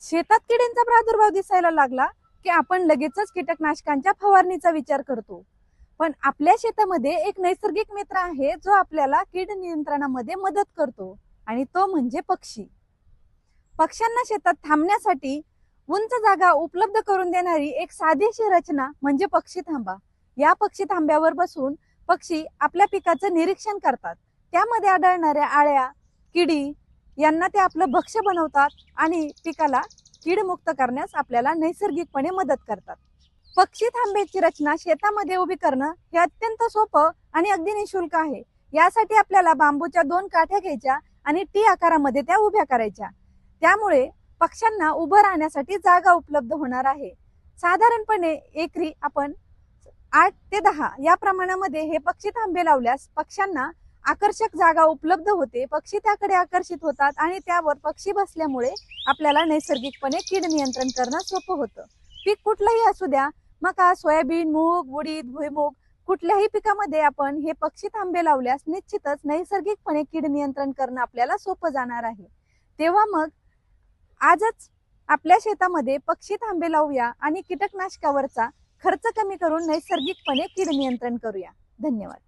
शेतात किडींचा प्रादुर्भाव दिसायला लागला की आपण लगेचच कीटकनाशकांच्या फवारणीचा विचार करतो. पण आपल्या शेतामध्ये एक नैसर्गिक मित्र आहे जो आपल्याला कीड नियंत्रणामध्ये मदत करतो आणि तो म्हणजे पक्षी. पक्ष्यांना शेतात थांबण्यासाठी उंच जागा उपलब्ध करून देणारी एक साधीशी रचना म्हणजे पक्षी थांबा. या पक्षी थांब्यावर बसून पक्षी आपल्या पिकाचं निरीक्षण करतात. त्यामध्ये आढळणाऱ्या आळ्या, किडी यांना ते आपलं भक्ष्य बनवतात आणि पिकाला कीडमुक्त करण्यास आपल्याला नैसर्गिकपणे मदत करतात. पक्षी थांब्याची रचना शेतामध्ये उभी करणं हे अत्यंत सोपं आणि अगदी निशुल्क आहे. यासाठी आपल्याला बांबूच्या 2 काठ्या घ्यायच्या आणि टी आकारामध्ये त्या उभ्या करायच्या. त्यामुळे पक्ष्यांना उभं राहण्यासाठी जागा उपलब्ध होणार आहे. साधारणपणे एकरी आपण 8 ते 10 या प्रमाणामध्ये हे पक्षी थांबे लावल्यास पक्ष्यांना आकर्षक जागा उपलब्ध होते. पक्षी त्याकडे आकर्षित होतात आणि त्यावर पक्षी बसल्यामुळे आपल्याला नैसर्गिकपणे कीड नियंत्रण करणं सोपं होतं. पीक कुठलंही असू द्या, मका, सोयाबीन, मूग, उडीद, भुईमूग कुठल्याही पिकामध्ये आपण हे पक्षी थांबे लावल्यास निश्चितच नैसर्गिकपणे कीड नियंत्रण करणं आपल्याला सोपं जाणार आहे. तेव्हा मग आजच आपल्या शेतामध्ये पक्षी थांबे लावूया आणि कीटकनाशकावरचा खर्च कमी करून नैसर्गिकपणे कीड नियंत्रण करूया. धन्यवाद.